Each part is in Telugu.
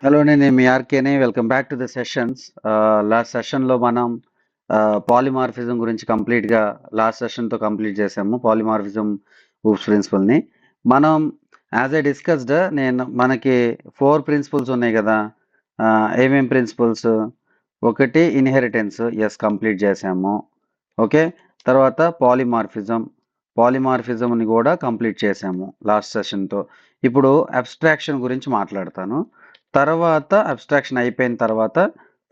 హలో నేను మీ ఆర్కేనే welcome back to the sessions. Last సెషన్లో మనం పాలిమార్ఫిజం గురించి కంప్లీట్గా లాస్ట్ సెషన్తో కంప్లీట్ చేసాము. పాలిమార్ఫిజం ఊప్స్ ప్రిన్సిపల్ని మనం యాజ్ ఏ డిస్కస్డ్ మనకి 4 ప్రిన్సిపల్స్ ఉన్నాయి కదా. ఏమేం ప్రిన్సిపల్స్? ఒకటి ఇన్హెరిటెన్స్, ఎస్ కంప్లీట్ చేసాము. ఓకే, తర్వాత పాలిమార్ఫిజంని కూడా కంప్లీట్ చేసాము లాస్ట్ సెషన్తో. ఇప్పుడు అబ్స్ట్రాక్షన్ గురించి మాట్లాడతాను. తర్వాత అబ్స్ట్రాక్షన్ అయిపోయిన తర్వాత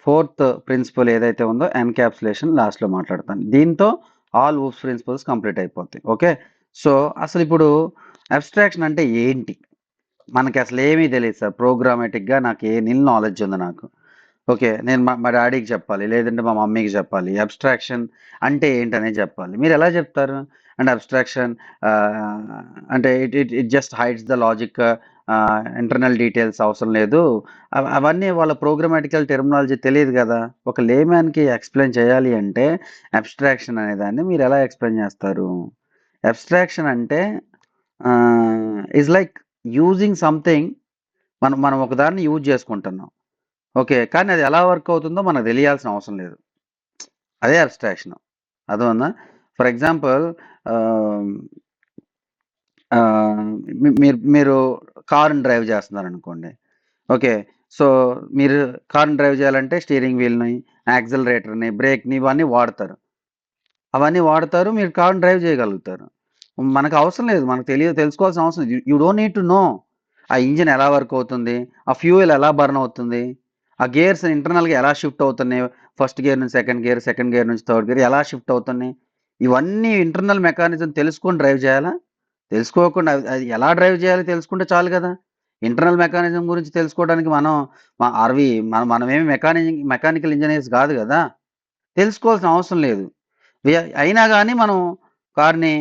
4th ప్రిన్సిపల్ ఏదైతే ఉందో ఎన్క్యాప్సులేషన్ లాస్ట్లో మాట్లాడతాను. దీంతో ఆల్ ఊప్స్ ప్రిన్సిపల్స్ కంప్లీట్ అయిపోతాయి. ఓకే, సో అసలు ఇప్పుడు అబ్స్ట్రాక్షన్ అంటే ఏంటి? మనకి అసలు ఏమీ తెలియదు సార్. ప్రోగ్రామేటిక్గా నాకు నిల్ నాలెడ్జ్ ఉంది నాకు. ఓకే, నేను మా డాడీకి చెప్పాలి, లేదంటే మా మమ్మీకి చెప్పాలి అబ్స్ట్రాక్షన్ అంటే ఏంటనేది చెప్పాలి. మీరు ఎలా చెప్తారు? అండ్ అబ్స్ట్రాక్షన్ అంటే it it it just hides the logic, internal details అవసరం లేదు. అవన్నీ వాళ్ళ ప్రోగ్రామాటికల్ టెర్మినాలజీ తెలియదు కదా. ఒక లేమ్యాన్కి ఎక్స్ప్లెయిన్ చేయాలి అంటే అబ్స్ట్రాక్షన్ అనే దాన్ని మీరు ఎలా ఎక్స్ప్లెయిన్ చేస్తారు? అబ్స్ట్రాక్షన్ అంటే ఈజ్ లైక్ యూజింగ్ సంథింగ్. మనం ఒక దాన్ని యూజ్ చేసుకుంటున్నాం. ఓకే, కానీ అది ఎలా వర్క్ అవుతుందో మనకు తెలియాల్సిన అవసరం లేదు. అదే అబ్స్ట్రాక్షన్. అర్థమవుతుందా? ఫర్ ఎగ్జాంపుల్, మీరు కార్ని డ్రైవ్ చేస్తున్నారనుకోండి. ఓకే, సో మీరు కార్ని డ్రైవ్ చేయాలంటే స్టీరింగ్ వీల్ని, యాక్సిలరేటర్ని, బ్రేక్ని ఇవన్నీ వాడతారు. మీరు కార్ని డ్రైవ్ చేయగలుగుతారు. మనకు అవసరం లేదు, మనకు తెలుసుకోవాల్సిన అవసరం లేదు. You don't need to no ఆ ఇంజిన్ ఎలా వర్క్ అవుతుంది, ఆ ఫ్యూయల్ ఎలా బర్న్ అవుతుంది, ఆ గేర్స్ ఇంటర్నల్గా ఎలా షిఫ్ట్ అవుతున్నాయి, ఫస్ట్ గేర్ నుంచి సెకండ్ గేర్, సెకండ్ గేర్ నుంచి థర్డ్ గేర్ ఎలా షిఫ్ట్ అవుతున్నాయి. ఇవన్నీ ఇంటర్నల్ మెకానిజం తెలుసుకొని డ్రైవ్ చేయాలా? తెలుసుకోకుండా అది ఎలా డ్రైవ్ చేయాలి తెలుసుకుంటే చాలు కదా. ఇంటర్నల్ మెకానిజం గురించి తెలుసుకోవడానికి మనమేమి మెకానికల్ ఇంజనీర్స్ కాదు కదా. తెలుసుకోవాల్సిన అవసరం లేదు. అయినా కానీ మనం కార్ని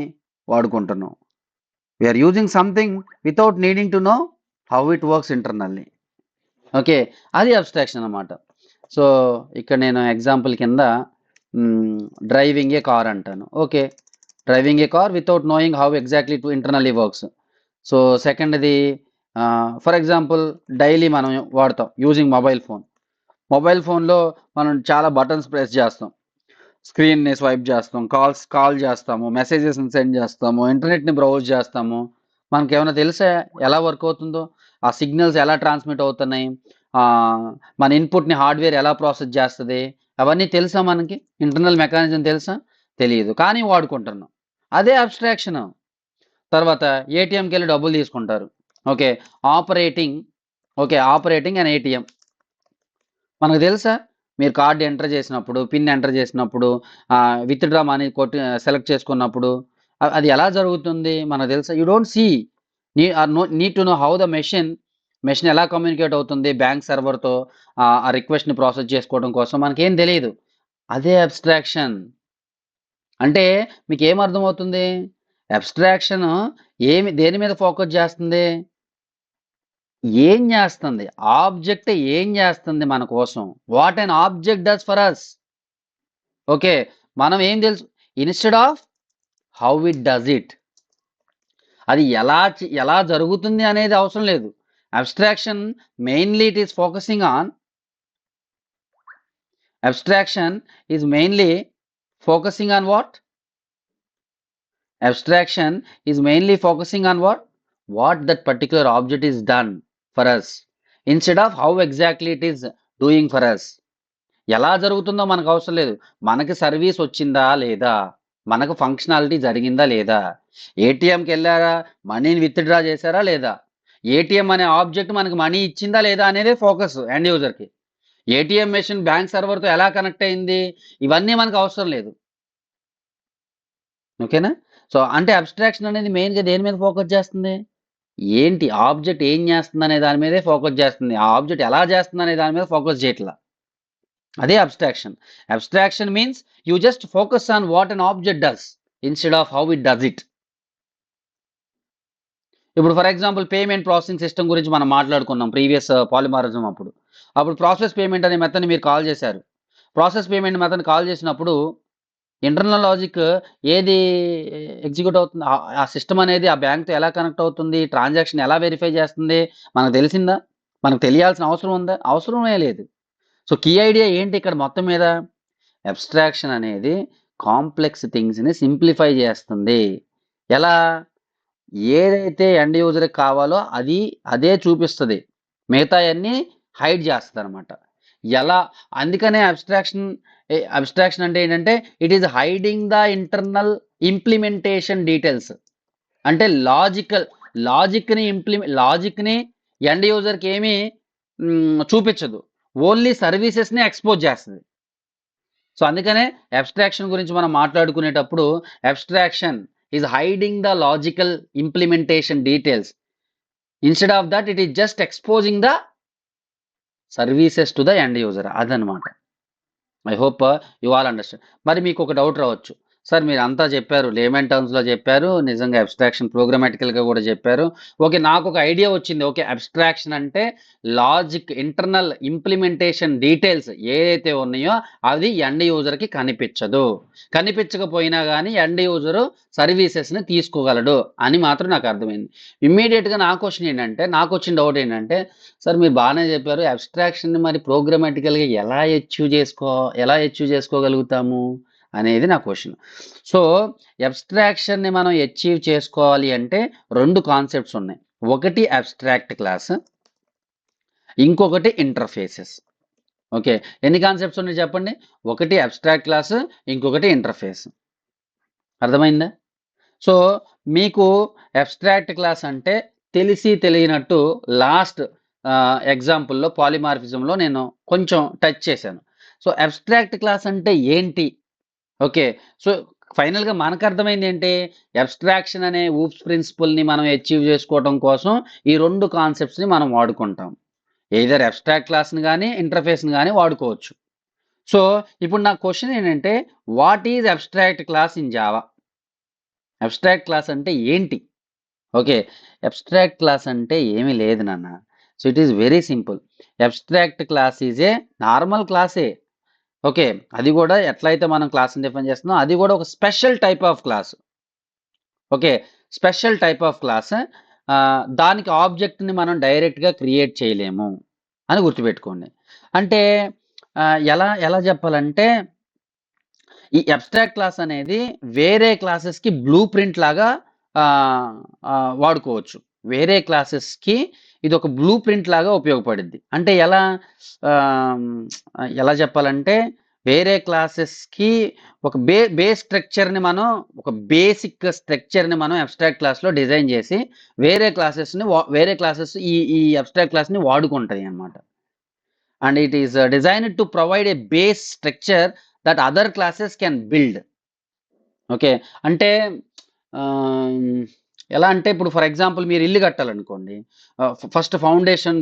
వాడుకుంటున్నాం. We're using something without needing to know how it works internally. Okay, అది అబ్స్ట్రాక్షన్ అన్నమాట. సో ఇక్కడ నేను ఎగ్జాంపుల్ కింద డ్రైవింగ్ ఏ కార్ అంటాను. Okay, driving a car without knowing how exactly to internally works. So సెకండ్ది, ఫర్ ఎగ్జాంపుల్ డైలీ మనం వాడతాం యూజింగ్ మొబైల్ ఫోన్లో మనం చాలా బటన్స్ ప్రెస్ చేస్తాం, స్క్రీన్ని స్వైప్ చేస్తాం, కాల్ చేస్తాము, మెసేజెస్ని సెండ్ చేస్తాము, ఇంటర్నెట్ని బ్రౌజ్ చేస్తాము. మనకి ఏమైనా తెలుసా ఎలా వర్క్ అవుతుందో? ఆ సిగ్నల్స్ ఎలా ట్రాన్స్మిట్ అవుతున్నాయి, ఆ, మన ఇన్పుట్ని హార్డ్వేర్ ఎలా ప్రాసెస్ చేస్తుంది, అవన్నీ తెలుసా మనకి? ఇంటర్నల్ మెకానిజం తెలుసా? తెలియదు, కానీ వాడుకుంటున్నాం. అదే అబ్స్ట్రాక్షన్. తర్వాత ఏటీఎంకి వెళ్ళి డబ్బులు తీసుకుంటారు. Okay, operating operating and ATM మనకు తెలుసా? మీరు కార్డు ఎంటర్ చేసినప్పుడు, పిన్ ఎంటర్ చేసినప్పుడు, విత్డ్రా మనీ కొట్టి సెలెక్ట్ చేసుకున్నప్పుడు అది ఎలా జరుగుతుంది మనకు తెలుసా? You don't see. Need to know how the machine ఎలా కమ్యూనికేట్ అవుతుంది బ్యాంక్ సర్వర్తో, ఆ రిక్వెస్ట్ని ప్రాసెస్ చేసుకోవడం కోసం మనకేం తెలియదు. అదే అబ్స్ట్రాక్షన్. అంటే మీకు ఏం అర్థమవుతుంది? అబ్స్ట్రాక్షన్ దేని మీద ఫోకస్ చేస్తుంది? ఏం చేస్తుంది ఆబ్జెక్ట్, ఏం చేస్తుంది మన కోసం, what an object does for us. Okay, మనం ఏం తెలుసు instead of how it does it. అది ఎలా జరుగుతుంది అనేది అవసరం లేదు. Abstraction mainly it is focusing on abstraction is mainly focusing on what? Abstraction is mainly focusing on what that particular object is done for us, instead of how exactly it is doing for us. ఎలా జరుగుతుందో మనకు అవసరం లేదు. మనకి సర్వీస్ వచ్చిందా లేదా, మనకు ఫంక్షనాలిటీ జరిగిందా లేదా, ఏటీఎంకి వెళ్ళారా, మనీని విత్డ్రా చేశారా లేదా, ఏటీఎం అనే ఆబ్జెక్ట్ మనకి మనీ ఇచ్చిందా లేదా అనేదే ఫోకస్ ఎండ్ యూజర్కి. ఏటీఎం మెషిన్ బ్యాంక్ సర్వర్తో ఎలా కనెక్ట్ అయింది, ఇవన్నీ మనకు అవసరం లేదు. ఓకేనా? సో అంటే అబ్స్ట్రాక్షన్ అనేది మెయిన్గా దేని మీద ఫోకస్ చేస్తుంది? ఏంటి ఆబ్జెక్ట్ ఏం చేస్తుంది అనే దాని మీదే ఫోకస్ చేస్తుంది. ఆ ఆబ్జెక్ట్ ఎలా చేస్తుంది అనే దాని మీద ఫోకస్ చేయట్లా. అదే abstraction. Abstraction means you just focus on what an object does instead of how it does it. ఇప్పుడు for example payment processing system గురించి మనం మాట్లాడుకున్నాం ప్రీవియస్ పాలిమారిజం అప్పుడు ప్రాసెస్ పేమెంట్ అనే మెథడ్ని మీరు కాల్ చేశారు. ప్రాసెస్ పేమెంట్ మెథడ్ని కాల్ చేసినప్పుడు ఇంటర్నల్ లాజిక్ ఏది ఎగ్జిక్యూట్ అవుతుంది, ఆ సిస్టమ్ అనేది ఆ బ్యాంక్తో ఎలా కనెక్ట్ అవుతుంది, ట్రాన్సాక్షన్ ఎలా వెరిఫై చేస్తుంది మనకు తెలిసిందా? మనకు తెలియాల్సిన అవసరం ఉందా? అవసరమే లేదు. సో కీ ఐడియా ఏంటి ఇక్కడ మొత్తం మీద? అబ్స్ట్రాక్షన్ అనేది కాంప్లెక్స్ థింగ్స్ని సింప్లిఫై చేస్తుంది. ఎలా? ఏదైతే ఎండ్ యూజర్కి కావాలో అదే చూపిస్తుంది, మిగతాయన్నీ హైడ్ చేస్తుంది అనమాట. ఎలా? అందుకనే అబ్స్ట్రాక్షన్ అంటే ఏంటంటే it is hiding the internal implementation details. అంటే లాజిక్ని ఎండ్ యూజర్కి ఏమీ చూపించదు, ఓన్లీ సర్వీసెస్ని ఎక్స్పోజ్ చేస్తుంది. సో అందుకనే అబ్స్ట్రాక్షన్ గురించి మనం మాట్లాడుకునేటప్పుడు abstraction is hiding the logical implementation details. Instead of that it is just exposing the services to the end user. అదనమాట. I hope you all understand. మరి మీకు ఒక డౌట్ రావచ్చు, సార్ మీరు అంతా చెప్పారు, లేమన్ టర్మ్స్లో చెప్పారు, నిజంగా అబ్స్ట్రాక్షన్ ప్రోగ్రామాటికల్గా కూడా చెప్పారు. ఓకే, నాకు ఒక ఐడియా వచ్చింది. ఓకే, అబ్స్ట్రాక్షన్ అంటే లాజిక్ ఇంటర్నల్ ఇంప్లిమెంటేషన్ డీటెయిల్స్ ఏదైతే ఉన్నాయో అది ఎండ్ యూజర్కి కనిపించకపోయినా కానీ ఎండ్ యూజరు సర్వీసెస్ని తీసుకోగలడు అని మాత్రం నాకు అర్థమైంది. ఇమ్మీడియట్గా నాకు వచ్చిన డౌట్ ఏంటంటే, సార్ మీరు బాగానే చెప్పారు, అబ్స్ట్రాక్షన్ని మరి ప్రోగ్రామాటికల్గా ఎలా అచీవ్ చేసుకోగలుగుతాము అనేది నా క్వశ్చన్. సో అబ్స్ట్రాక్షన్ని మనం అచీవ్ చేసుకోవాలి అంటే 2 కాన్సెప్ట్స్ ఉన్నాయి. ఒకటి అబ్స్ట్రాక్ట్ క్లాస్, ఇంకొకటి ఇంటర్ఫేసెస్. ఓకే, ఎన్ని కాన్సెప్ట్స్ ఉన్నాయి చెప్పండి? ఒకటి అబ్స్ట్రాక్ట్ క్లాస్, ఇంకొకటి ఇంటర్ఫేస్. అర్థమైందా? సో మీకు అబ్స్ట్రాక్ట్ క్లాస్ అంటే తెలియనట్టు లాస్ట్ ఎగ్జాంపుల్లో పాలిమార్ఫిజంలో నేను కొంచెం టచ్ చేశాను. సో అబ్స్ట్రాక్ట్ క్లాస్ అంటే ఏంటి? ఓకే, సో ఫైనల్గా మనకు అర్థమైంది ఏంటి? అబ్స్ట్రాక్షన్ అనే ఊప్స్ ప్రిన్సిపల్ని మనం అచీవ్ చేసుకోవడం కోసం ఈ 2 కాన్సెప్ట్స్ని మనం వాడుకుంటాం. ఎయిదర్ అబ్స్ట్రాక్ట్ క్లాస్ని కానీ ఇంటర్ఫేస్ని కానీ వాడుకోవచ్చు. సో ఇప్పుడు నా క్వశ్చన్ ఏంటంటే, what is abstract class in Java? Abstract class అంటే ఏంటి? ఓకే, అబ్స్ట్రాక్ట్ క్లాస్ అంటే ఏమీ లేదు నాన్న. So it is very simple. Abstract class is a normal క్లాసే. ఓకే, అది కూడా ఎట్లయితే మనం క్లాస్ని డిఫైన్ చేస్తున్నాం, అది కూడా ఒక special type of class. Okay, special type of class. దానికి ఆబ్జెక్ట్ని మనం డైరెక్ట్గా క్రియేట్ చేయలేము అని గుర్తుపెట్టుకోండి. అంటే ఎలా చెప్పాలంటే, ఈ అబ్స్ట్రాక్ట్ క్లాస్ అనేది వేరే క్లాసెస్కి బ్లూ ప్రింట్ లాగా వాడుకోవచ్చు. వేరే క్లాసెస్కి ఇది ఒక బ్లూ ప్రింట్ లాగా ఉపయోగపడుద్ది. అంటే ఎలా చెప్పాలంటే, వేరే క్లాసెస్కి ఒక బేస్ స్ట్రక్చర్ని మనం, ఒక బేసిక్ స్ట్రక్చర్ని మనం అబ్స్ట్రాక్ట్ క్లాస్లో డిజైన్ చేసి వేరే క్లాసెస్ ఈ అబ్స్ట్రాక్ట్ క్లాస్ని వాడుకుంటాయి అన్నమాట. And it is designed to provide a base structure that other classes can build. Okay, అంటే ఎలా అంటే, ఇప్పుడు ఫర్ ఎగ్జాంపుల్ మీరు ఇల్లు కట్టాలనుకోండి, ఫస్ట్ ఫౌండేషన్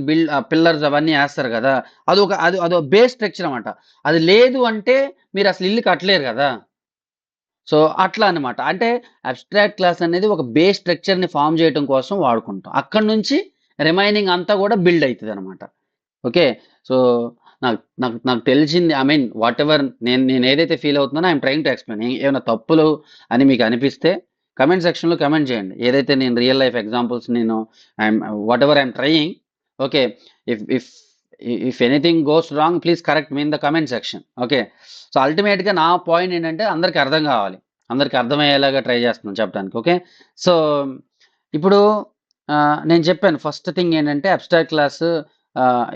పిల్లర్స్ అవన్నీ వేస్తారు కదా, అదొక బేస్ స్ట్రక్చర్ అనమాట. అది లేదు అంటే మీరు అసలు ఇల్లు కట్టలేరు కదా. సో అట్లా అనమాట. అంటే అబ్స్ట్రాక్ట్ క్లాస్ అనేది ఒక బేస్ స్ట్రక్చర్ని ఫామ్ చేయడం కోసం వాడుకుంటాం. అక్కడ నుంచి రిమైనింగ్ అంతా కూడా బిల్డ్ అవుతుంది అనమాట. ఓకే, సో నాకు తెలిసింది, ఐ మీన్ వాట్ ఎవర్ నేను ఏదైతే ఫీల్ అవుతున్నానో ఐఎమ్ ట్రైంగ్ టు ఎక్స్ప్లెయిన్. ఏమైనా తప్పులు అని మీకు అనిపిస్తే కమెంట్ సెక్షన్లో కమెంట్ చేయండి. ఏదైతే నేను real life examples what ever I'm trying. Okay, if anything goes wrong please correct me in the comment section. Okay, so అల్టిమేట్గా నా పాయింట్ ఏంటంటే అందరికీ అర్థం కావాలి, అందరికీ అర్థమయ్యేలాగా ట్రై చేస్తున్నాను చెప్పడానికి. ఓకే, సో ఇప్పుడు నేను చెప్పాను ఫస్ట్ థింగ్ ఏంటంటే, అబ్స్ట్రాక్ట్ క్లాస్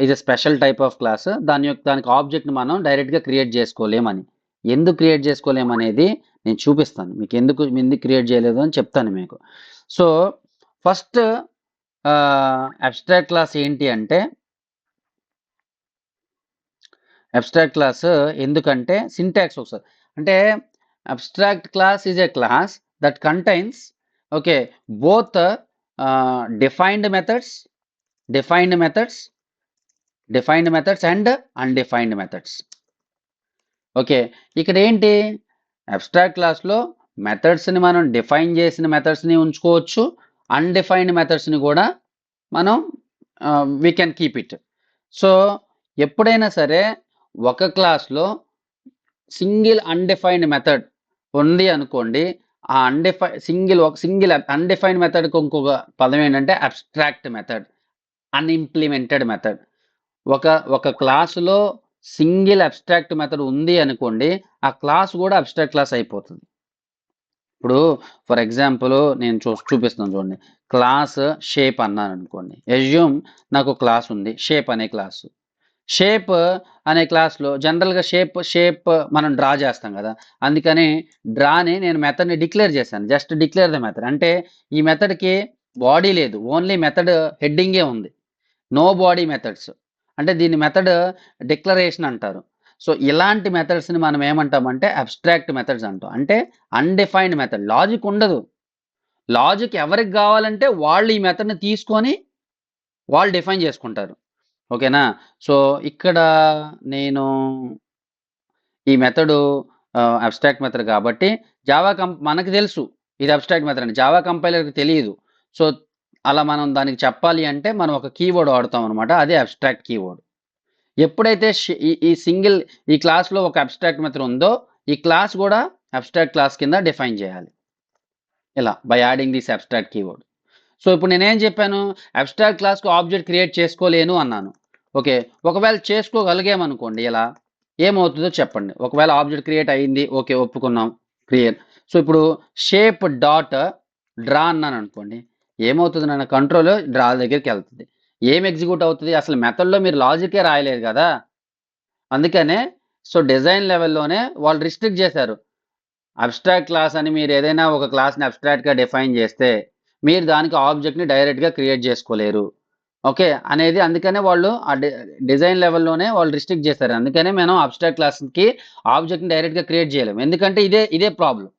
ఇది స్పెషల్ టైప్ ఆఫ్ క్లాస్. దానికి ఆబ్జెక్ట్ని మనం డైరెక్ట్గా క్రియేట్ చేసుకోలేమని. ఎందుకు క్రియేట్ చేసుకోలేమనేది నేను చూపిస్తాను మీకు, ఎందుకు క్రియేట్ చేయలేదు అని చెప్తాను మీకు. సో ఫస్ట్ అబ్స్ట్రాక్ట్ క్లాస్ ఏంటి అంటే, అబ్స్ట్రాక్ట్ క్లాస్ ఎందుకంటే సింటాక్స్ ఒకసారి అంటే, abstract class is A class that contains okay both defined methods and undefined methods. Okay, ఇక్కడ ఏంటి, అబ్స్ట్రాక్ట్ క్లాస్లో మెథడ్స్ని మనం డిఫైన్ చేసిన మెథడ్స్ని ఉంచుకోవచ్చు, అన్డిఫైన్డ్ మెథడ్స్ని కూడా మనం we can keep it. So ఎప్పుడైనా సరే ఒక క్లాస్లో సింగిల్ అన్డిఫైన్డ్ మెథడ్ ఉంది అనుకోండి, ఆ సింగిల్ అన్డిఫైన్డ్ మెథడ్కి ఇంకొక పదం ఏంటంటే అబ్స్ట్రాక్ట్ మెథడ్. Unimplemented method. ఒక క్లాసులో సింగిల్ అబ్స్ట్రాక్ట్ మెథడ్ ఉంది అనుకోండి, ఆ క్లాస్ కూడా అబ్స్ట్రాక్ట్ క్లాస్ అయిపోతుంది. ఇప్పుడు ఫర్ ఎగ్జాంపుల్ నేను చూపిస్తాను చూడండి. క్లాస్ షేప్ అన్నాను అనుకోండి. ఎజ్యూమ్ నాకు క్లాస్ ఉంది, షేప్ అనే క్లాసు. షేప్ అనే క్లాస్లో జనరల్గా షేప్ మనం డ్రా చేస్తాం కదా, అందుకని డ్రాని నేను మెథడ్ని డిక్లేర్ చేశాను. జస్ట్ డిక్లేర్ ద మెథడ్ అంటే ఈ మెథడ్కి బాడీ లేదు, ఓన్లీ మెథడ్ హెడ్డింగే ఉంది, నో బాడీ మెథడ్స్. అంటే దీన్ని మెథడ్ డిక్లరేషన్ అంటారు. సో ఇలాంటి మెథడ్స్ని మనం ఏమంటామంటే అబ్స్ట్రాక్ట్ మెథడ్స్ అంటాం. అంటే అన్డిఫైన్డ్ మెథడ్, లాజిక్ ఉండదు. లాజిక్ ఎవరికి కావాలంటే వాళ్ళు ఈ మెథడ్ని తీసుకొని వాళ్ళు డిఫైన్ చేసుకుంటారు. ఓకేనా? సో ఇక్కడ నేను ఈ మెథడు అబ్స్ట్రాక్ట్ మెథడ్ కాబట్టి మనకు తెలుసు ఇది అబ్స్ట్రాక్ట్ మెథడ్ అని, జావా కంపైలర్కి తెలియదు. సో అలా మనం దానికి చెప్పాలి అంటే మనం ఒక కీవర్డ్ వాడతాం అనమాట, అదే అబ్స్ట్రాక్ట్ కీవర్డ్. ఎప్పుడైతే ఈ క్లాస్లో ఒక అబ్స్ట్రాక్ట్ మెథడ్ ఉందో ఈ క్లాస్ కూడా అబ్స్ట్రాక్ట్ క్లాస్ కింద డిఫైన్ చేయాలి, ఇలా by adding this abstract keyword. So ఇప్పుడు నేనేం చెప్పాను, అబ్స్ట్రాక్ట్ క్లాస్కి ఆబ్జెక్ట్ క్రియేట్ చేసుకోలేను అన్నాను. ఓకే, ఒకవేళ చేసుకోగలిగామనుకోండి ఇలా ఏమవుతుందో చెప్పండి. ఒకవేళ ఆబ్జెక్ట్ క్రియేట్ అయ్యింది, ఓకే ఒప్పుకున్నాం, క్రియేట్. సో ఇప్పుడు షేప్ డాట్ డ్రా అన్నాను అనుకోండి, ఏమవుతుంది, నాన్న కంట్రోల్ డ్రా దగ్గరికి వెళ్తుంది. ఏం ఎగ్జిక్యూట్ అవుతుంది, అసలు మెథడ్లో మీరు లాజికే రాయలేదు కదా, అందుకనే సో డిజైన్ లెవెల్లోనే వాళ్ళు రిస్ట్రిక్ట్ చేశారు. అబ్స్ట్రాక్ట్ క్లాస్ అని మీరు ఏదైనా ఒక క్లాస్ని అబ్స్ట్రాక్ట్గా డిఫైన్ చేస్తే మీరు దానికి ఆబ్జెక్ట్ని డైరెక్ట్గా క్రియేట్ చేసుకోలేరు. ఓకే అనేది అందుకనే వాళ్ళు ఆ డిజైన్ లెవెల్లోనే వాళ్ళు రిస్ట్రిక్ట్ చేస్తారు. అందుకనే మనం అబ్స్ట్రాక్ట్ క్లాస్కి ఆబ్జెక్ట్ని డైరెక్ట్గా క్రియేట్ చేయలేము, ఎందుకంటే ఇదే ప్రాబ్లం.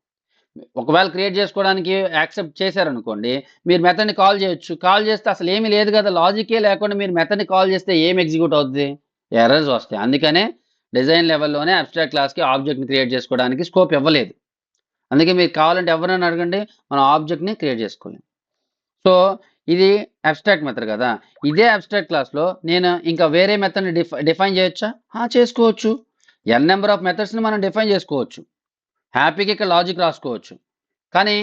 ఒకవేళ క్రియేట్ చేసుకోవడానికి యాక్సెప్ట్ చేశారనుకోండి, మీరు మెథడ్ని కాల్ చేయొచ్చు. కాల్ చేస్తే అసలు ఏమీ లేదు కదా, లాజికే లేకుండా మీరు మెథడ్ని కాల్ చేస్తే ఏం ఎగ్జిక్యూట్ అవుతుంది, ఎర్రర్స్ వస్తాయి. అందుకనే డిజైన్ లెవెల్లోనే అబ్స్ట్రాక్ట్ క్లాస్కి ఆబ్జెక్ట్ని క్రియేట్ చేసుకోవడానికి స్కోప్ ఇవ్వలేదు. అందుకే మీరు కావాలంటే ఎవరైనా అడగండి, మనం ఆబ్జెక్ట్ని క్రియేట్ చేసుకోలేం. సో ఇది అబ్స్ట్రాక్ట్ మెథడ్ కదా. ఇదే అబ్స్ట్రాక్ట్ క్లాస్లో నేను ఇంకా వేరే మెథడ్ని డిఫైన్ చేయొచ్చా? చేసుకోవచ్చు. ఎన్ నెంబర్ ఆఫ్ మెథడ్స్ని మనం డిఫైన్ చేసుకోవచ్చు, హ్యాపీగా ఇక్కడ లాజిక్ రాసుకోవచ్చు. కానీ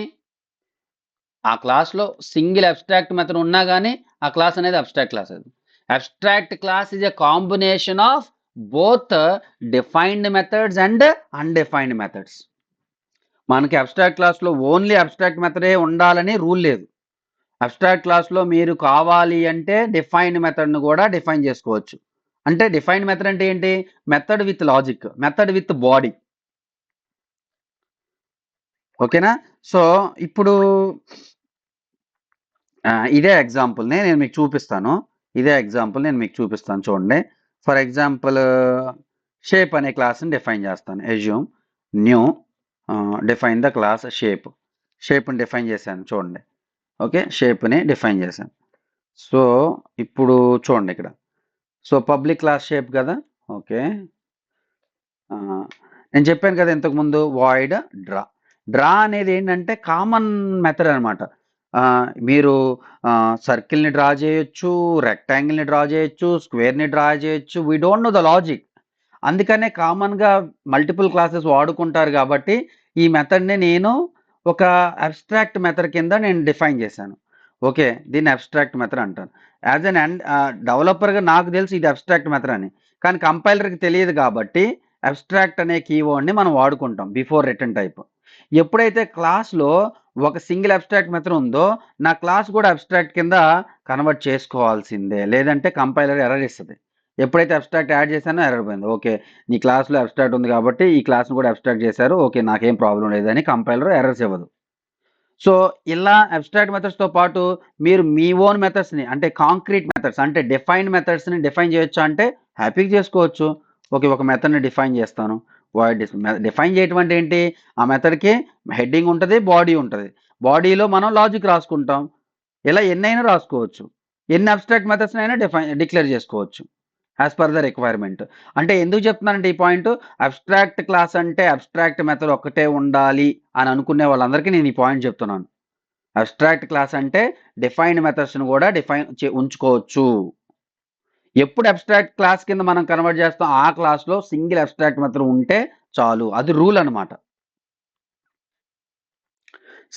ఆ క్లాస్లో సింగిల్ అబ్స్ట్రాక్ట్ మెథడ్ ఉన్నా కానీ ఆ క్లాస్ అనేది అబ్స్ట్రాక్ట్ క్లాస్. అది abstract class is a combination of both defined methods and undefined methods. మనకి అబ్స్ట్రాక్ట్ క్లాస్లో ఓన్లీ అబ్స్ట్రాక్ట్ మెథడే ఉండాలని రూల్ లేదు. అబ్స్ట్రాక్ట్ క్లాస్లో మీరు కావాలి అంటే డిఫైన్డ్ మెథడ్ను కూడా డిఫైన్ చేసుకోవచ్చు. అంటే డిఫైన్డ్ మెథడ్ అంటే ఏంటి, method with logic, method with body. ఓకేనా? సో ఇప్పుడు ఇదే ఎగ్జాంపుల్ని నేను మీకు చూపిస్తాను. చూడండి. ఫర్ ఎగ్జాంపుల్ షేప్ అనే క్లాస్ని డిఫైన్ చేస్తాను. Assume new define the class షేప్ని డిఫైన్ చేశాను చూడండి. ఓకే, షేప్ని డిఫైన్ చేశాను. సో ఇప్పుడు చూడండి ఇక్కడ, సో పబ్లిక్ క్లాస్ షేప్ కదా. ఓకే, నేను చెప్పాను కదా ఇంతకుముందు వాయిడ్ డ్రా అనేది ఏంటంటే కామన్ మెథడ్ అనమాట. మీరు సర్కిల్ని డ్రా చేయొచ్చు, రెక్టాంగిల్ని డ్రా చేయొచ్చు, స్క్వేర్ని డ్రా చేయొచ్చు. We don't know the logic, అందుకనే కామన్గా మల్టిపుల్ క్లాసెస్ వాడుకుంటారు. కాబట్టి ఈ మెథడ్ని నేను ఒక అబ్స్ట్రాక్ట్ మెథడ్ కింద నేను డిఫైన్ చేశాను. ఓకే, దీన్ని అబ్స్ట్రాక్ట్ మెథడ్ అంటాను. యాజ్ అన్ డెవలపర్గా నాకు తెలుసు ఇది అబ్స్ట్రాక్ట్ మెథడ్ అని, కానీ కంపైలర్కి తెలియదు కాబట్టి అబ్స్ట్రాక్ట్ అనే కీవర్డ్ని మనం వాడుకుంటాం బిఫోర్ రిటర్న్ టైప్. ఎప్పుడైతే క్లాస్లో ఒక సింగిల్ అబ్స్ట్రాక్ట్ మెథడ్ ఉందో నా క్లాస్ కూడా అబ్స్ట్రాక్ట్ కింద కన్వర్ట్ చేసుకోవాల్సిందే, లేదంటే కంపైలర్ ఎర్రర్ ఇస్తుంది. ఎప్పుడైతే అబ్స్ట్రాక్ట్ యాడ్ చేశానో ఎర్రర్ పోయింది. ఓకే, నీ క్లాస్లో అబ్స్ట్రాక్ట్ ఉంది కాబట్టి ఈ క్లాస్ను కూడా అబ్స్ట్రాక్ట్ చేశారు, ఓకే నాకేం ప్రాబ్లం లేదని కంపైలర్ ఎర్రర్స్ ఇవ్వదు. సో ఇలా అబ్స్ట్రాక్ట్ మెథడ్స్తో పాటు మీరు మీ ఓన్ మెథడ్స్ని అంటే కాంక్రీట్ మెథడ్స్ అంటే డిఫైన్డ్ మెథడ్స్ని డిఫైన్ చేయొచ్చు అంటే హ్యాపీగా చేసుకోవచ్చు. ఓకే, ఒక మెథడ్ని డిఫైన్ చేస్తాను. డిఫైన్ చేయటం అంటే ఏంటి, ఆ మెథడ్కి హెడ్డింగ్ ఉంటుంది, బాడీ ఉంటుంది. బాడీలో మనం లాజిక్ రాసుకుంటాం. ఇలా ఎన్నైనా రాసుకోవచ్చు, ఎన్ని అబ్స్ట్రాక్ట్ మెథడ్స్ అయినా డిక్లేర్ చేసుకోవచ్చు యాజ్ పర్ ద రిక్వైర్మెంట్. అంటే ఎందుకు చెప్తున్నానంటే ఈ పాయింట్, అబ్స్ట్రాక్ట్ క్లాస్ అంటే అబ్స్ట్రాక్ట్ మెథడ్ ఒక్కటే ఉండాలి అని అనుకునే వాళ్ళందరికీ నేను ఈ పాయింట్ చెప్తున్నాను. అబ్స్ట్రాక్ట్ క్లాస్ అంటే డిఫైన్డ్ మెథడ్స్ను కూడా ఉంచుకోవచ్చు. ఎప్పుడు అబ్స్ట్రాక్ట్ క్లాస్ కింద మనం కన్వర్ట్ చేస్తాం, ఆ క్లాస్లో సింగిల్ అబ్స్ట్రాక్ట్ మెథడ్ ఉంటే చాలు, అది రూల్ అనమాట.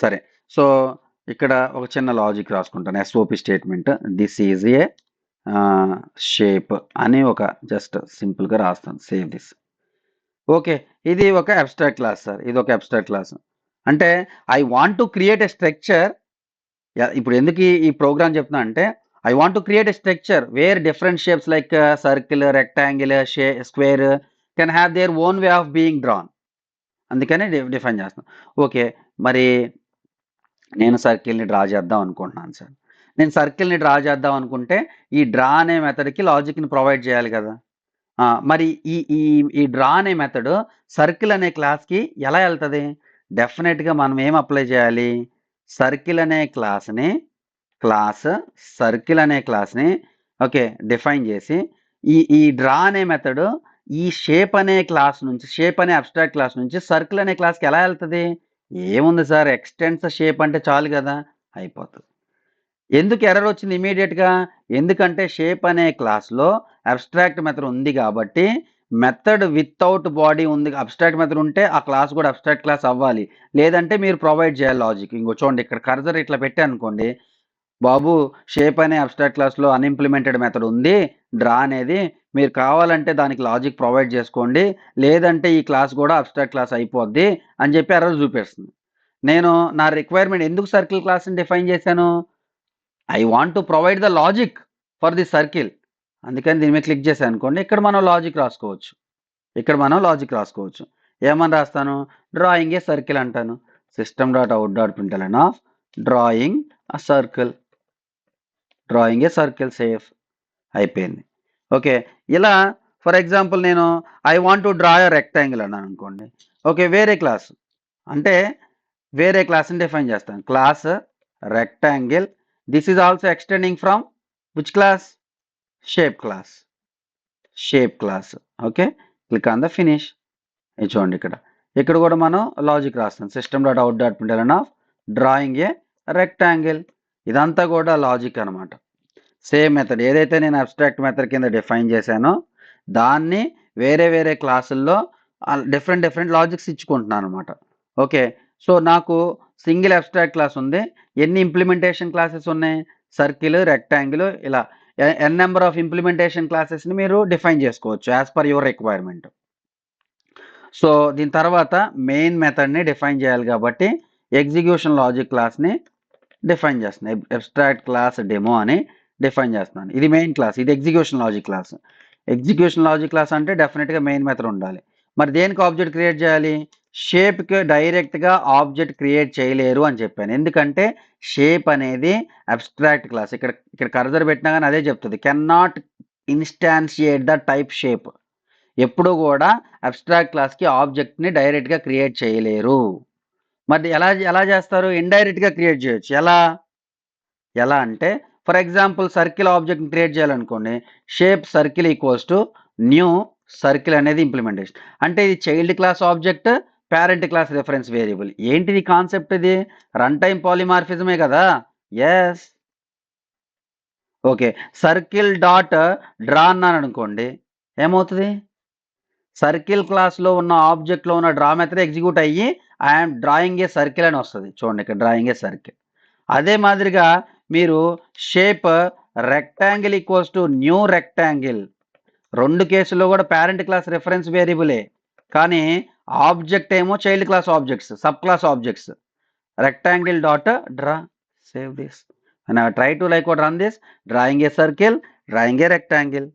సరే, సో ఇక్కడ ఒక చిన్న లాజిక్ రాసుకుంటాను. SOP statement, this is a shape అని ఒక జస్ట్ సింపుల్గా రాస్తాను. Save this. ఓకే. ఇది ఒక అబ్స్ట్రాక్ట్ క్లాస్ సార్. ఇది ఒక అబ్స్ట్రాక్ట్ క్లాస్. అంటే I want to create a structure. ఇప్పుడు ఎందుకు ఈ ప్రోగ్రామ్ చెప్తున్నా అంటే I want to create a structure where different shapes like circle, rectangle, square can have their own way of being drawn. అందుకని డిఫైన్ చేస్తాం. ఓకే. మరి నేను సర్కిల్ని డ్రా చేద్దాం అనుకుంటున్నాను సార్. నేను సర్కిల్ని డ్రా చేద్దాం అనుకుంటే ఈ డ్రా అనే మెథడ్కి లాజిక్ని ప్రొవైడ్ చేయాలి కదా. మరి ఈ ఈ ఈ డ్రా అనే మెథడ్ సర్కిల్ అనే క్లాస్కి ఎలా వెళ్తుంది? డెఫినెట్గా మనం ఏం అప్లై చేయాలి? సర్కిల్ అనే సర్కిల్ అనే క్లాస్ని ఓకే డిఫైన్ చేసి ఈ డ్రా అనే మెథడ్ ఈ షేప్ అనే క్లాస్ నుంచి షేప్ అనే అబ్స్ట్రాక్ట్ క్లాస్ నుంచి సర్కిల్ అనే క్లాస్కి ఎలా వెళ్తుంది? ఏముంది సార్, ఎక్స్టెండ్స్ షేప్ అంటే చాలు కదా, అయిపోతుంది. ఎందుకు ఎర్రర్ వచ్చింది ఇమీడియట్గా? ఎందుకంటే షేప్ అనే క్లాస్లో అబ్స్ట్రాక్ట్ మెథడ్ ఉంది కాబట్టి మెథడ్ వితౌట్ బాడీ ఉంది. అబ్స్ట్రాక్ట్ మెథడ్ ఉంటే ఆ క్లాస్ కూడా అబ్స్ట్రాక్ట్ క్లాస్ అవ్వాలి, లేదంటే మీరు ప్రొవైడ్ చేయాలి లాజిక్. ఇంకో చూడండి, ఇక్కడ కర్సర్ ఇట్లా పెట్టాను అనుకోండి, బాబు షేప్ అనే అబ్స్ట్రాక్ట్ క్లాస్లో అన్ఇంప్లిమెంటెడ్ మెథడ్ ఉంది డ్రా అనేది, మీరు కావాలంటే దానికి లాజిక్ ప్రొవైడ్ చేసుకోండి, లేదంటే ఈ క్లాస్ కూడా అబ్స్ట్రాక్ట్ క్లాస్ అయిపోద్ది అని చెప్పి ఎర్రర్ చూపిస్తుంది. నేను నా రిక్వైర్మెంట్ ఎందుకు సర్కిల్ క్లాస్ని డిఫైన్ చేశాను? I want to provide the logic for the circle. అందుకని దీని మీద క్లిక్ చేశాను అనుకోండి, ఇక్కడ మనం లాజిక్ రాసుకోవచ్చు. ఏమని రాస్తాను? డ్రాయింగ్ ఏ సర్కిల్ అంటాను. system.out.println of drawing a circle safe అయిపోయింది. ఓకే. ఇలా ఫర్ ఎగ్జాంపుల్ నేను I want to draw a rectangle అన్నాను అనుకోండి. ఓకే, వేరే క్లాస్ని డిఫైన్ చేస్తాను. Class rectangle. This is also extending from which class? Shape class. Okay, click on the finish. ఇది చూడండి, ఇక్కడ కూడా మనం లాజిక్ రాస్తాం. system.out.println of drawing a rectangle. ఇదంతా కూడా లాజిక్ అనమాట. సేమ్ మెథడ్ ఏదైతే నేను అబ్స్ట్రాక్ట్ మెథడ్ కింద డిఫైన్ చేశానో దాన్ని వేరే క్లాసుల్లో డిఫరెంట్ లాజిక్స్ ఇచ్చుకుంటున్నాను అనమాట. ఓకే. సో నాకు సింగిల్ అబ్స్ట్రాక్ట్ క్లాస్ ఉంది. ఎన్ని ఇంప్లిమెంటేషన్ క్లాసెస్ ఉన్నాయి? సర్కిల్, రెక్టాంగిల్, ఇలా ఎన్ నెంబర్ ఆఫ్ ఇంప్లిమెంటేషన్ క్లాసెస్ని మీరు డిఫైన్ చేసుకోవచ్చు as per your requirement. So దీని తర్వాత మెయిన్ మెథడ్ని డిఫైన్ చేయాలి కాబట్టి ఎగ్జిక్యూషన్ లాజిక్ క్లాస్ని డిఫైన్ చేస్తున్నాను. అబ్స్ట్రాక్ట్ క్లాస్ డెమో అని డిఫైన్ చేస్తున్నాను. ఇది మెయిన్ క్లాస్, ఇది execution logic class. Execution logic class అంటే డెఫినెట్గా మెయిన్ మెథడ్ ఉండాలి. మరి దేనికి ఆబ్జెక్ట్ క్రియేట్ చేయాలి? షేప్కి డైరెక్ట్గా ఆబ్జెక్ట్ క్రియేట్ చేయలేరు అని చెప్పాను. ఎందుకంటే షేప్ అనేది అబ్స్ట్రాక్ట్ క్లాస్. ఇక్కడ కర్సర్ పెట్టినా కానీ అదే చెప్తుంది, can not instantiate the type shape. ఎప్పుడు కూడా అబ్స్ట్రాక్ట్ క్లాస్కి ఆబ్జెక్ట్ని డైరెక్ట్గా క్రియేట్ చేయలేరు. మరి ఎలా చేస్తారు? ఇండైరెక్ట్గా క్రియేట్ చేయొచ్చు. ఎలా అంటే ఫర్ ఎగ్జాంపుల్ సర్కిల్ ఆబ్జెక్ట్ని క్రియేట్ చేయాలనుకోండి, shape circle equals to new circle అనేది ఇంప్లిమెంటేషన్. అంటే ఇది child class object, parent class reference variable. ఏంటిది కాన్సెప్ట్? ఇది రన్ టైం పాలిమార్ఫిజమే కదా. Yes. Okay, circle dot draw అన్నాను అనుకోండి, ఏమవుతుంది? సర్కిల్ క్లాస్లో ఉన్న ఆబ్జెక్ట్లో ఉన్న డ్రా మెథడ్ ఎగ్జిక్యూట్ అయ్యి ఐఎమ్ డ్రాయింగ్ ఏ సర్కిల్ అని వస్తుంది. చూడండి, ఇక్కడ డ్రాయింగ్ ఏ సర్కిల్. అదే మాదిరిగా మీరు shape rectangle equals to new rectangle, రెండు కేసుల్లో కూడా పేరెంట్ క్లాస్ రిఫరెన్స్ వేరియబులే, కానీ ఆబ్జెక్ట్ ఏమో child class objects, sub class objects. Rectangle dot draw. Save this and I try to run this. Drawing a circle, drawing a rectangle.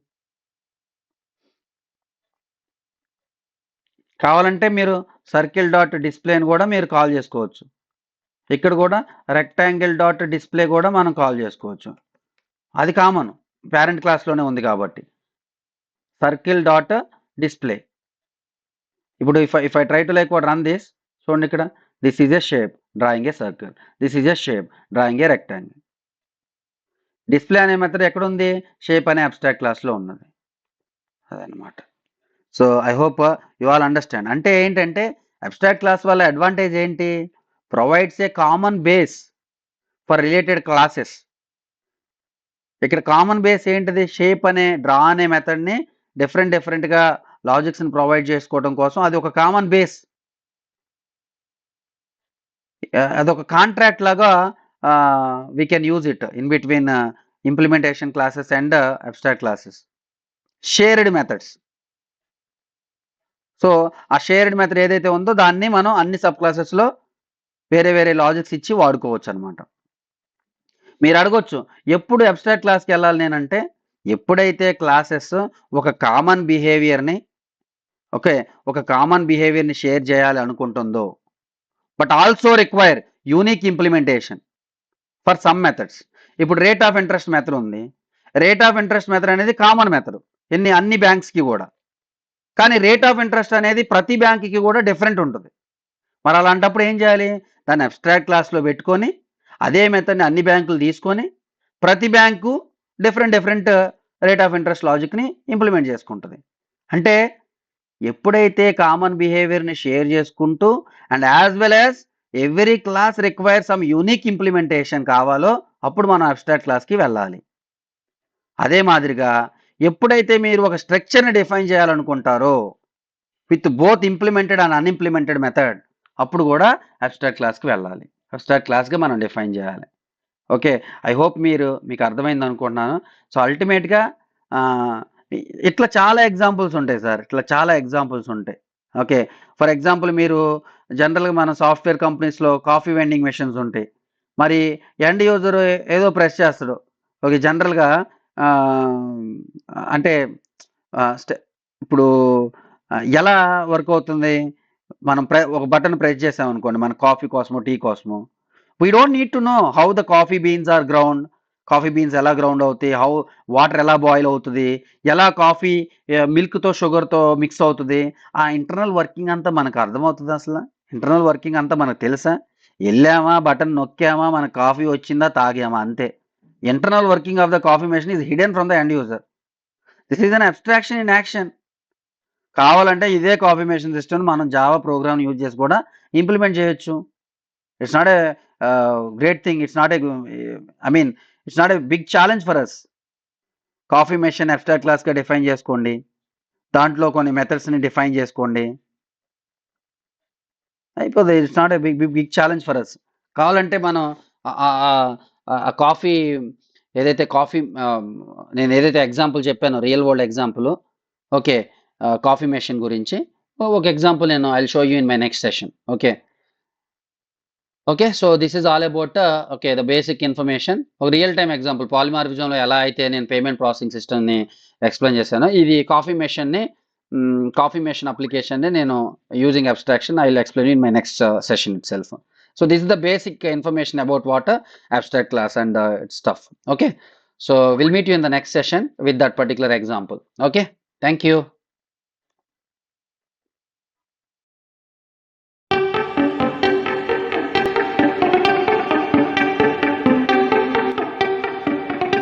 కావాలంటే మీరు సర్కిల్ డాట్ డిస్ప్లే అని కూడా మీరు కాల్ చేసుకోవచ్చు. ఇక్కడ కూడా రెక్టాంగిల్ డాట్ డిస్ప్లే కూడా మనం కాల్ చేసుకోవచ్చు. అది కామన్, పేరెంట్ క్లాస్లోనే ఉంది కాబట్టి. Circle dot display. ఇప్పుడు if I try to run this, చూడండి ఇక్కడ this is a shape drawing a circle, this is a shape drawing a rectangle. Display అనే మెథడ్ ఎక్కడుంది? షేప్ అనే అబ్స్ట్రాక్ట్ క్లాస్లో ఉన్నది. అదనమాట. So I hope you all understand. అంటే ఏంటంటే అబ్స్ట్రాక్ట్ క్లాస్ వల్ల అడ్వాంటేజ్ ఏంటి? Provides a common base for related classes. ఇక్కడ కామన్ బేస్ ఏంటిది? షేప్ అనే డ్రా అనే మెథడ్ని డిఫరెంట్గా లాజిక్స్ని ప్రొవైడ్ చేసుకోవడం కోసం అది ఒక కామన్ బేస్. అదొక కాంట్రాక్ట్ లాగా we can use it in between implementation classes and abstract classes. Shared methods. So ఆ షేర్డ్ మెథడ్ ఏదైతే ఉందో దాన్ని మనం అన్ని సబ్ క్లాసెస్లో వేరే వేరే లాజిక్స్ ఇచ్చి వాడుకోవచ్చు అనమాట. మీరు అడగొచ్చు ఎప్పుడు అబ్స్ట్రాక్ట్ క్లాస్కి వెళ్ళాలి నేనంటే, ఎప్పుడైతే క్లాసెస్ ఒక కామన్ బిహేవియర్ని ఒక కామన్ బిహేవియర్ని షేర్ చేయాలి అనుకుంటుందో, but also require unique implementation for some methods. ఇప్పుడు రేట్ ఆఫ్ ఇంట్రెస్ట్ మెథడ్ ఉంది. రేట్ ఆఫ్ ఇంట్రెస్ట్ మెథడ్ అనేది కామన్ మెథడ్ అన్ని బ్యాంక్స్కి కూడా. కానీ రేట్ ఆఫ్ ఇంట్రెస్ట్ అనేది ప్రతి బ్యాంక్కి కూడా డిఫరెంట్ ఉంటుంది. మరి అలాంటప్పుడు ఏం చేయాలి? దాన్ని అబ్స్ట్రాక్ట్ క్లాస్లో పెట్టుకొని అదే మెథడ్ని అన్ని బ్యాంకులు తీసుకొని ప్రతి bank different rate of interest లాజిక్ని ఇంప్లిమెంట్ చేసుకుంటుంది. అంటే ఎప్పుడైతే కామన్ బిహేవియర్ని షేర్ చేసుకుంటూ and as well as every class require some unique implementation కావాలో అప్పుడు మనం అబ్స్ట్రాక్ట్ క్లాస్కి వెళ్ళాలి. అదే మాదిరిగా ఎప్పుడైతే మీరు ఒక స్ట్రక్చర్ని డిఫైన్ చేయాలనుకుంటారో with both implemented and unimplemented method, అప్పుడు కూడా అబ్స్ట్రాక్ట్ క్లాస్కి వెళ్ళాలి. అబ్స్ట్రాక్ట్ క్లాస్గా మనం డిఫైన్ చేయాలి. ఓకే, ఐ హోప్ మీకు అర్థమైంది అనుకుంటున్నాను. సో అల్టిమేట్గా ఇట్లా చాలా ఎగ్జాంపుల్స్ ఉంటాయి సార్, ఇట్లా చాలా ఎగ్జాంపుల్స్ ఉంటాయి. ఓకే, ఫర్ ఎగ్జాంపుల్ మీరు జనరల్గా మన సాఫ్ట్వేర్ కంపెనీస్లో కాఫీ వెండింగ్ మెషిన్స్ ఉంటాయి. మరి ఎండ్ యూజర్ ఏదో ప్రెస్ చేస్తాడు. ఓకే, జనరల్గా అంటే ఇప్పుడు ఎలా వర్క్ అవుతుంది? మనం ఒక బటన్ ప్రెస్ చేసామనుకోండి మన కాఫీ కోసమో టీ కోసమో, we don't need to know how the coffee beans are ground, coffee beans ఎలా గ్రౌండ్ అవుతాయి, వాటర్ ఎలా బాయిల్ అవుతుంది, ఎలా కాఫీ మిల్క్తో షుగర్తో మిక్స్ అవుతుంది, ఆ ఇంటర్నల్ వర్కింగ్ అంతా మనకు అర్థమవుతుంది. అసలు ఇంటర్నల్ వర్కింగ్ అంతా మనకు తెలుసా? వెళ్ళామా, బటన్ నొక్కామా, మన కాఫీ వచ్చిందా, తాగామా, అంతే. Internal working of the coffee machine is hidden from the end user. This is an abstraction in action. కావాలంటే ఇదే కాఫీ మెషిన్ సిస్టమ్ మనం జావా ప్రోగ్రామ్ యూజ్ చేసి కూడా ఇంప్లిమెంట్ చేయొచ్చు. It's not a great thing, it's not a it's not a big challenge for us. Coffee machine abstract క్లాస్గా డిఫైన్ చేసుకోండి, దాంట్లో కొన్ని మెథడ్స్ని డిఫైన్ చేసుకోండి, అయిపోతుంది. It's not a big challenge for us. కావాలంటే మనం ఆ కాఫీ నేను ఏదైతే ఎగ్జాంపుల్ చెప్పానో real world example, okay, coffee machine గురించి ఒక ఎగ్జాంపుల్ నేను I will show you in my next session. Okay, so this is all about the basic information. ఒక రియల్ టైమ్ ఎగ్జాంపుల్ పాలిమార్ఫిజంలో ఎలా అయితే నేను పేమెంట్ ప్రాసెసింగ్ సిస్టమ్ని ఎక్స్ప్లెయిన్ చేశానో, ఇది కాఫీ మెషిన్ అప్లికేషన్ని నేను using abstraction I will explain in my next session it self. So this is the basic information about what abstract class and its stuff. Okay, so we'll meet you in the next session with that particular example. Okay, thank you.